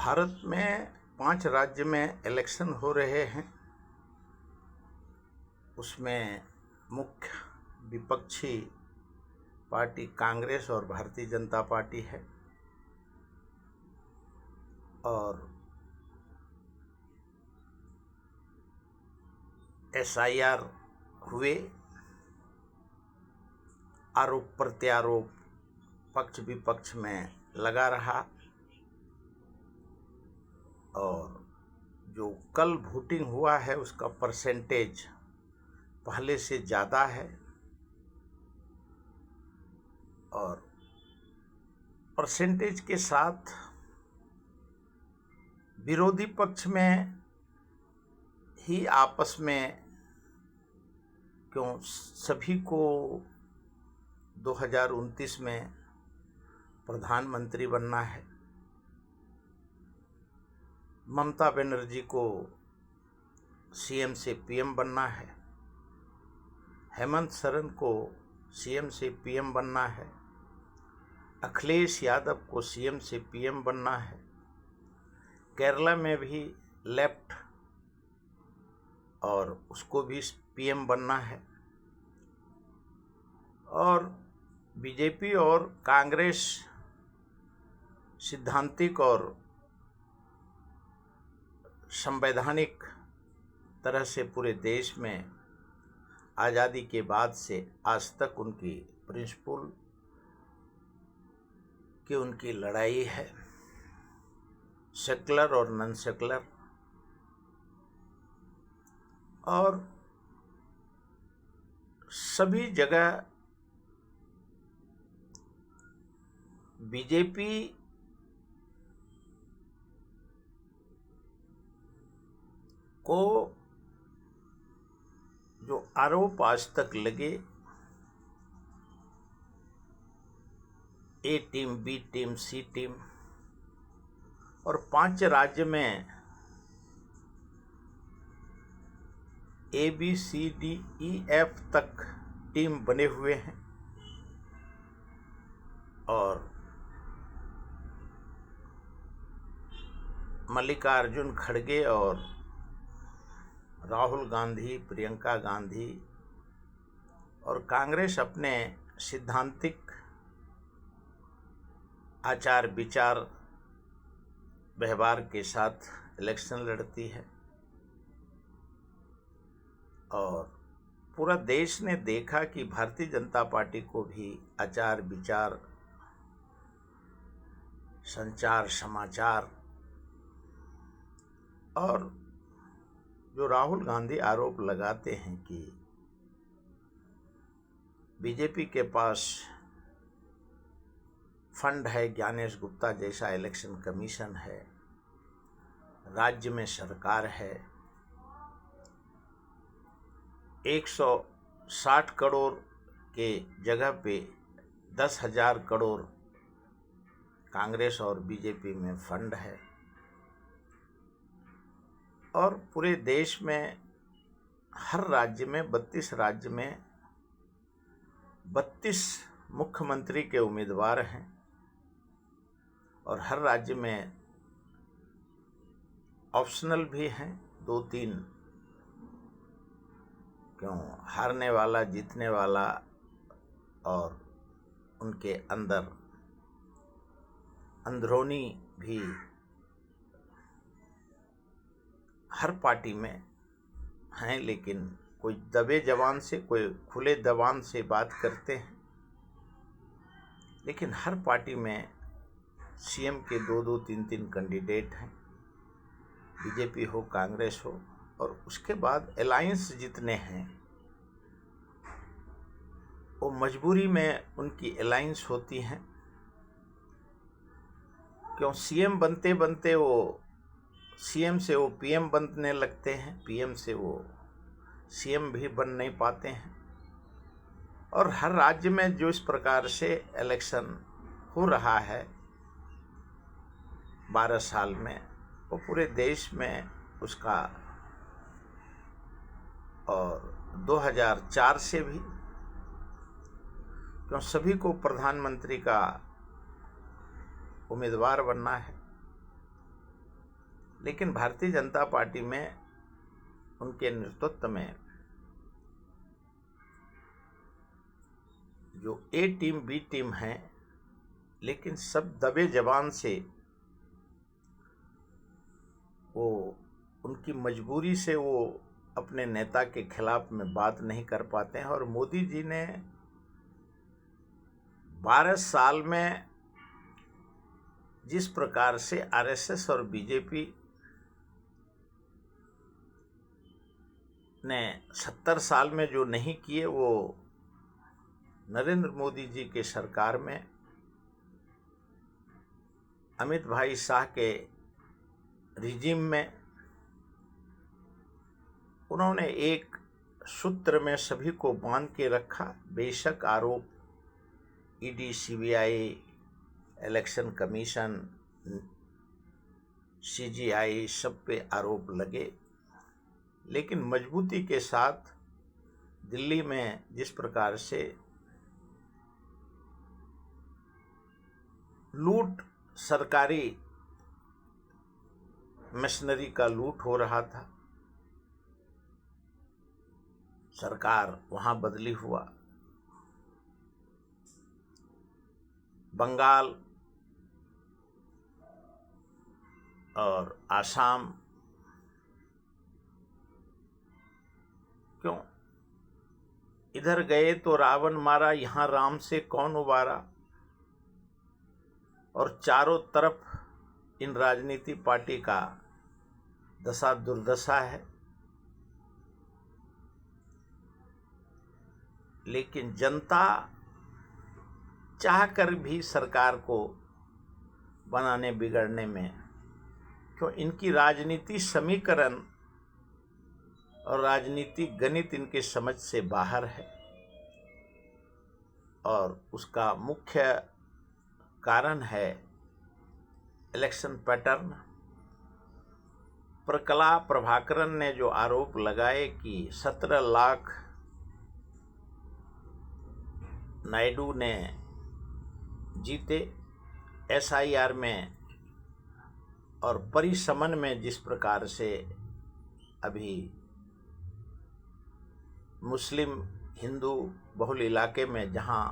भारत में 5 राज्य में इलेक्शन हो रहे हैं। उसमें मुख्य विपक्षी पार्टी कांग्रेस और भारतीय जनता पार्टी है और SIR हुए, आरोप प्रत्यारोप पक्ष विपक्ष में लगा रहा और जो कल वोटिंग हुआ है उसका परसेंटेज पहले से ज़्यादा है और परसेंटेज के साथ विरोधी पक्ष में ही आपस में सभी को 2029 में प्रधानमंत्री बनना है। ममता बनर्जी को CM से PM बनना है, हेमंत सोरेन को CM से PM बनना है, अखिलेश यादव को CM से PM बनना है। केरला में भी लेफ्ट और उसको भी PM बनना है और BJP और कांग्रेस सिद्धांतिक और संवैधानिक तरह से पूरे देश में आज़ादी के बाद से आज तक उनकी प्रिंसिपल की उनकी लड़ाई है, सेकुलर और नॉन सेकुलर। और सभी जगह BJP को जो आरोप आज तक लगे, A team, B team, C team और 5 राज्य में ABCDEF तक टीम बने हुए हैं और मल्लिकार्जुन खड़गे और राहुल गांधी, प्रियंका गांधी और कांग्रेस अपने सिद्धांतिक आचार विचार व्यवहार के साथ इलेक्शन लड़ती है और पूरा देश ने देखा कि भारतीय जनता पार्टी को भी आचार विचार, संचार, समाचार और जो राहुल गांधी आरोप लगाते हैं कि BJP के पास फंड है, ज्ञानेश गुप्ता जैसा इलेक्शन कमीशन है, राज्य में सरकार है, 160 करोड़ के जगह पे 10,000 करोड़ कांग्रेस और BJP में फंड है और पूरे देश में हर राज्य में 32 राज्य में 32 मुख्यमंत्री के उम्मीदवार हैं और हर राज्य में ऑप्शनल भी हैं, 2-3 हारने वाला, जीतने वाला और उनके अंदर अंदरूनी भी हर पार्टी में हैं, लेकिन कोई दबे जबान से, कोई खुले जबान से बात करते हैं, लेकिन हर पार्टी में CM के 2-2, 3-3 कैंडिडेट हैं, BJP हो, कांग्रेस हो और उसके बाद अलायंस जितने हैं वो मजबूरी में उनकी अलायंस होती हैं। CM बनते बनते वो CM से वो PM बनने लगते हैं, PM से वो CM भी बन नहीं पाते हैं और हर राज्य में जो इस प्रकार से इलेक्शन हो रहा है 12 साल में, वो पूरे देश में उसका और 2004 से भी सभी को प्रधानमंत्री का उम्मीदवार बनना है लेकिन भारतीय जनता पार्टी में उनके नेतृत्व में जो ए टीम बी टीम है, लेकिन सब दबे जबान से वो उनकी मजबूरी से वो अपने नेता के खिलाफ में बात नहीं कर पाते हैं। और मोदी जी ने 12 साल में जिस प्रकार से आरएसएस और बीजेपी ने 70 साल में जो नहीं किए, वो नरेंद्र मोदी जी के सरकार में अमित भाई शाह के रिजीम में उन्होंने एक सूत्र में सभी को बांध के रखा। बेशक आरोप ED, CBI, election commission, CGI सब पे आरोप लगे, लेकिन मजबूती के साथ दिल्ली में जिस प्रकार से लूट, सरकारी मशीनरी का लूट हो रहा था, सरकार वहां बदली हुआ। बंगाल और आसाम, क्यों इधर गए तो रावण मारा, यहाँ राम से कौन उबारा। और चारों तरफ इन राजनीति पार्टी का दशा दुर्दशा है। लेकिन जनता चाहकर भी सरकार को बनाने बिगड़ने में, क्यों इनकी राजनीति समीकरण और राजनीतिक गणित इनके समझ से बाहर है। और उसका मुख्य कारण है इलेक्शन पैटर्न। प्रकला प्रभाकरन ने जो आरोप लगाए कि 17 लाख नायडू ने जीते एसआईआर में, और परिसमन में जिस प्रकार से अभी मुस्लिम हिंदू बहुल इलाके में जहां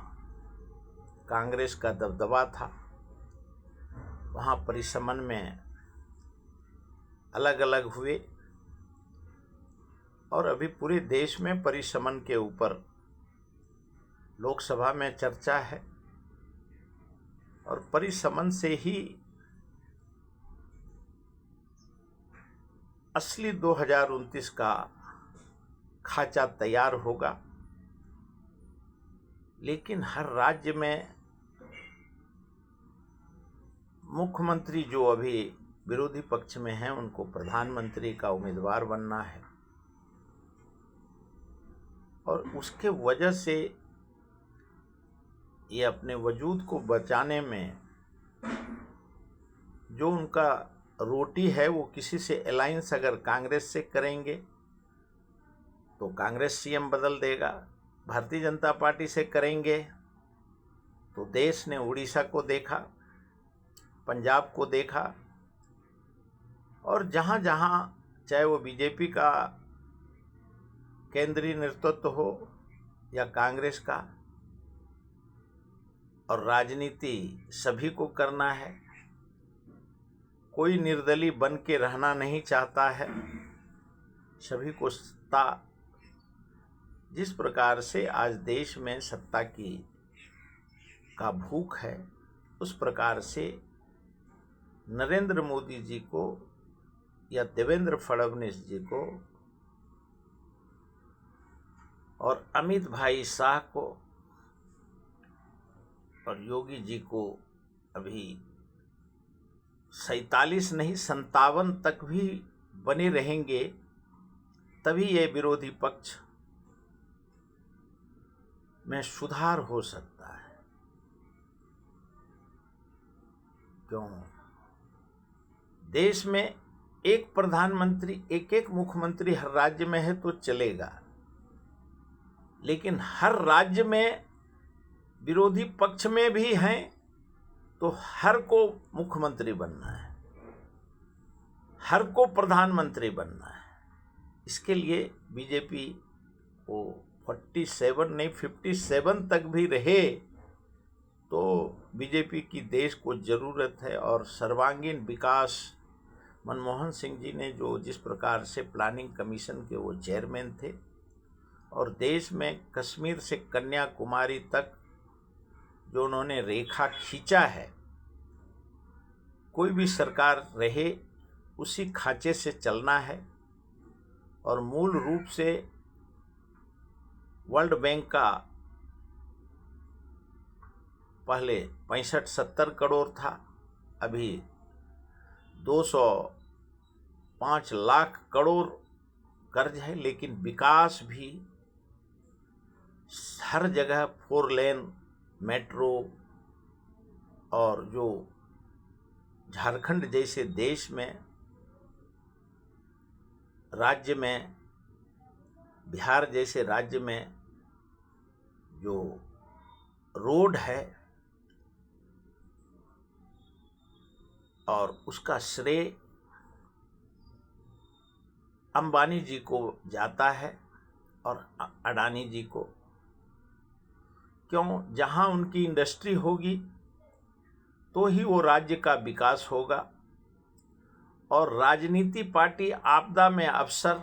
कांग्रेस का दबदबा था, वहां परिसमन में अलग अलग हुए। और अभी पूरे देश में परिसमन के ऊपर लोकसभा में चर्चा है, और परिसमन से ही असली 2029 का खाचा तैयार होगा। लेकिन हर राज्य में मुख्यमंत्री जो अभी विरोधी पक्ष में हैं, उनको प्रधानमंत्री का उम्मीदवार बनना है, और उसके वजह से ये अपने वजूद को बचाने में जो उनका रोटी है, वो किसी से अलायंस अगर कांग्रेस से करेंगे तो कांग्रेस सीएम बदल देगा, भारतीय जनता पार्टी से करेंगे तो देश ने उड़ीसा को देखा, पंजाब को देखा, और जहाँ जहाँ चाहे वो बीजेपी का केंद्रीय नेतृत्व हो या कांग्रेस का, और राजनीति सभी को करना है, कोई निर्दलीय बन के रहना नहीं चाहता है, सभी को सत्ता, जिस प्रकार से आज देश में सत्ता की का भूख है, उस प्रकार से नरेंद्र मोदी जी को या देवेंद्र फडणवीस जी को और अमित भाई शाह को और योगी जी को अभी 47 नहीं 57 तक भी बने रहेंगे, तभी ये विरोधी पक्ष में सुधार हो सकता है। क्यों देश में एक प्रधानमंत्री, एक एक मुख्यमंत्री हर राज्य में है तो चलेगा, लेकिन हर राज्य में विरोधी पक्ष में भी हैं तो हर को मुख्यमंत्री बनना है, हर को प्रधानमंत्री बनना है। इसके लिए बीजेपी को 47 नहीं 57 तक भी रहे तो बीजेपी की देश को ज़रूरत है। और सर्वांगीण विकास, मनमोहन सिंह जी ने जो जिस प्रकार से प्लानिंग कमीशन के वो चेयरमैन थे और देश में कश्मीर से कन्याकुमारी तक जो उन्होंने रेखा खींचा है, कोई भी सरकार रहे उसी खांचे से चलना है। और मूल रूप से वर्ल्ड बैंक का पहले 65-70 करोड़ था, अभी 205 लाख करोड़ कर्ज है। लेकिन विकास भी हर जगह 4 लेन मेट्रो, और जो झारखंड जैसे देश में, राज्य में, बिहार जैसे राज्य में जो रोड है और उसका श्रेय अंबानी जी को जाता है और अडानी जी को। क्यों? जहां उनकी इंडस्ट्री होगी तो ही वो राज्य का विकास होगा। और राजनीति पार्टी आपदा में अवसर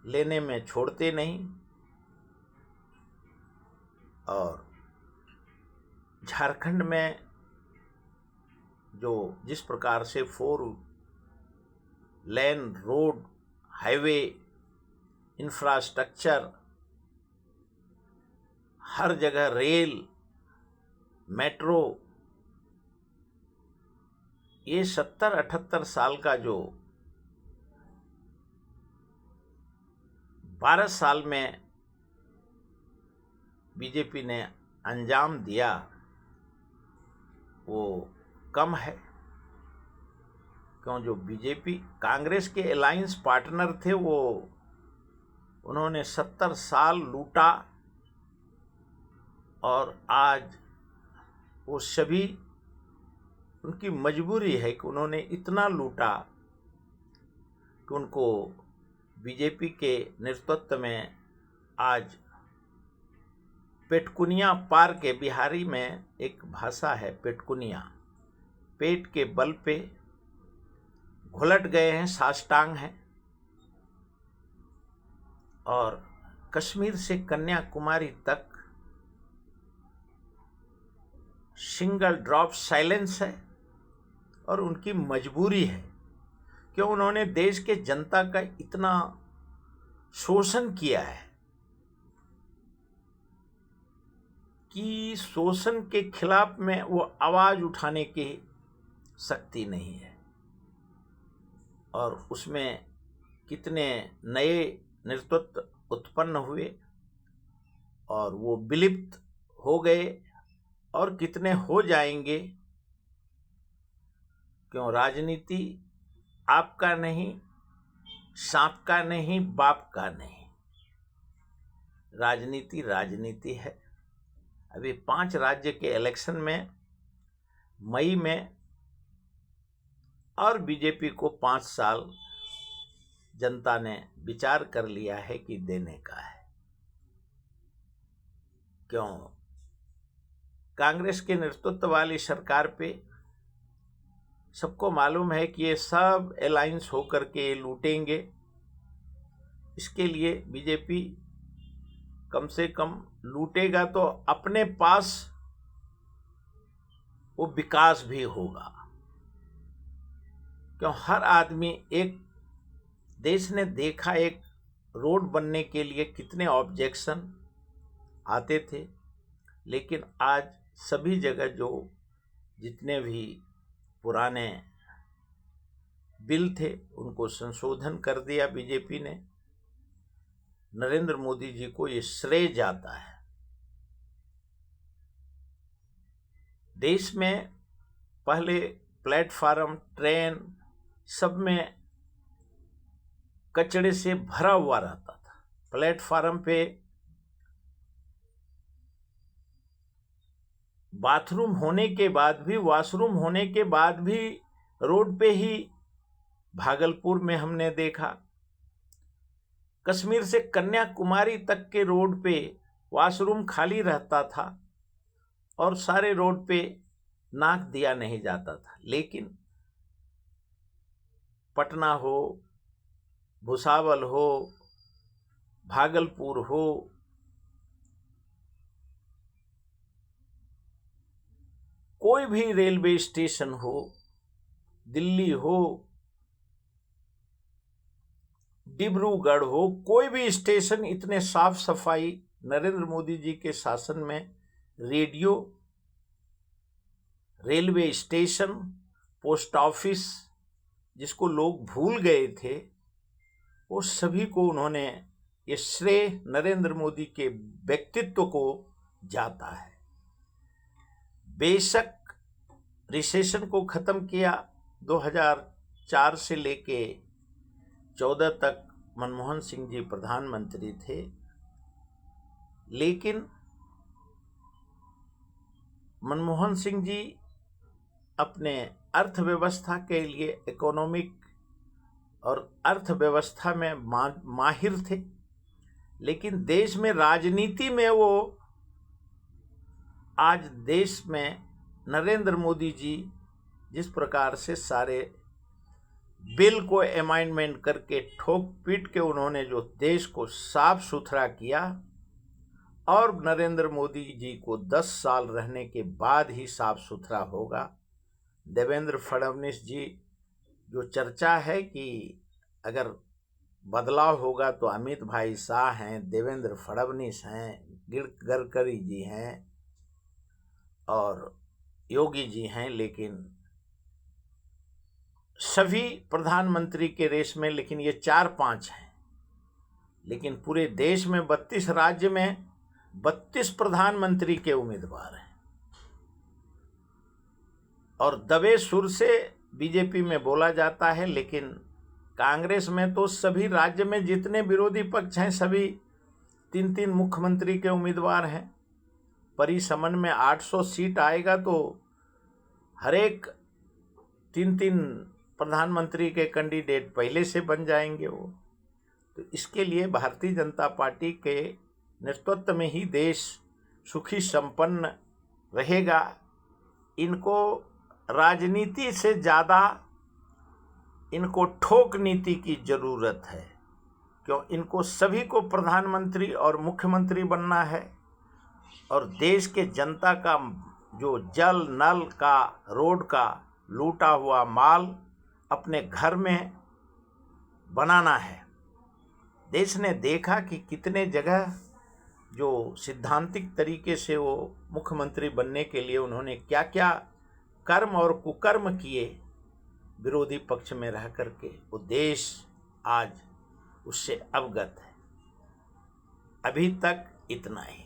लेने में छोड़ते नहीं। और झारखंड में जो जिस प्रकार से 4 लेन रोड, हाईवे, इंफ्रास्ट्रक्चर, हर जगह रेल, मेट्रो, ये 70-78 साल का जो 12 साल में बीजेपी ने अंजाम दिया, वो कम है। क्यों? जो बीजेपी कांग्रेस के अलायंस पार्टनर थे वो उन्होंने 70 साल लूटा और आज वो सभी, उनकी मजबूरी है कि उन्होंने इतना लूटा कि उनको बीजेपी के नेतृत्व में आज पेटकुनिया पार के, बिहारी में एक भाषा है पेटकुनिया, पेट के बल पे घुलट गए हैं, साष्टांग हैं। और कश्मीर से कन्याकुमारी तक सिंगल ड्रॉप साइलेंस है और उनकी मजबूरी है। क्यों? उन्होंने देश के जनता का इतना शोषण किया है कि शोषण के खिलाफ में वो आवाज उठाने की शक्ति नहीं है। और उसमें कितने नए नेतृत्व उत्पन्न हुए और वो विलुप्त हो गए और कितने हो जाएंगे। क्यों? राजनीति आपका नहीं, सांप का नहीं, बाप का नहीं, राजनीति राजनीति है। अभी 5 राज्य के इलेक्शन में मई में, और बीजेपी को 5 साल जनता ने विचार कर लिया है कि देने का है। क्यों? कांग्रेस के नेतृत्व वाली सरकार पे सबको मालूम है कि ये सब अलायंस होकर के लूटेंगे। इसके लिए बीजेपी कम से कम लूटेगा तो अपने पास वो विकास भी होगा। क्यों? हर आदमी, एक देश ने देखा एक रोड बनने के लिए कितने ऑब्जेक्शन आते थे, लेकिन आज सभी जगह जो जितने भी पुराने बिल थे उनको संशोधन कर दिया बीजेपी ने। नरेंद्र मोदी जी को ये श्रेय जाता है। देश में पहले प्लेटफार्म, ट्रेन, सब में कचड़े से भरा हुआ रहता था। प्लेटफार्म पे बाथरूम होने के बाद भी, वॉशरूम होने के बाद भी रोड पे ही भागलपुर में हमने देखा, कश्मीर से कन्याकुमारी तक के रोड पे वॉशरूम खाली रहता था और सारे रोड पे नाक दिया नहीं जाता था। लेकिन पटना हो, भुसावल हो, भागलपुर हो, कोई भी रेलवे स्टेशन हो, दिल्ली हो, डिब्रूगढ़ हो, कोई भी स्टेशन इतने साफ सफाई नरेंद्र मोदी जी के शासन में, radio, railway station, post office, जिसको लोग भूल गए थे, वो सभी को उन्होंने, ये श्रेय नरेंद्र मोदी के व्यक्तित्व को जाता है। बेशक रिसेशन को खत्म किया 2004 से लेके 14 तक मनमोहन सिंह जी प्रधानमंत्री थे, लेकिन मनमोहन सिंह जी अपने अर्थव्यवस्था के लिए, इकोनॉमिक और अर्थव्यवस्था में माहिर थे, लेकिन देश में राजनीति में वो, आज देश में नरेंद्र मोदी जी जिस प्रकार से सारे बिल को अमेंडमेंट करके ठोक पीट के उन्होंने जो देश को साफ सुथरा किया, और नरेंद्र मोदी जी को 10 साल रहने के बाद ही साफ सुथरा होगा। देवेंद्र फडणवीस जी, जो चर्चा है कि अगर बदलाव होगा तो अमित भाई शाह हैं, देवेंद्र फडणवीस हैं, गडकरी जी हैं और योगी जी हैं, लेकिन सभी प्रधानमंत्री के रेस में, लेकिन ये 4-5 हैं। लेकिन पूरे देश में 32 राज्य में 32 प्रधानमंत्री के उम्मीदवार हैं, और दबे सुर से बीजेपी में बोला जाता है, लेकिन कांग्रेस में तो सभी राज्य में जितने विरोधी पक्ष हैं सभी 3-3 मुख्यमंत्री के उम्मीदवार हैं। परिसमन में 800 सीट आएगा तो हर एक 3-3 प्रधानमंत्री के कैंडिडेट पहले से बन जाएंगे वो। तो इसके लिए भारतीय जनता पार्टी के नेतृत्व में ही देश सुखी संपन्न रहेगा। इनको राजनीति से ज़्यादा इनको ठोक नीति की ज़रूरत है, क्यों इनको सभी को प्रधानमंत्री और मुख्यमंत्री बनना है, और देश के जनता का जो जल नल का, रोड का लूटा हुआ माल अपने घर में बनाना है। देश ने देखा कि कितने जगह जो सिद्धांतिक तरीके से वो मुख्यमंत्री बनने के लिए उन्होंने क्या क्या कर्म और कुकर्म किए विरोधी पक्ष में रह करके, वो देश आज उससे अवगत है। अभी तक इतना ही।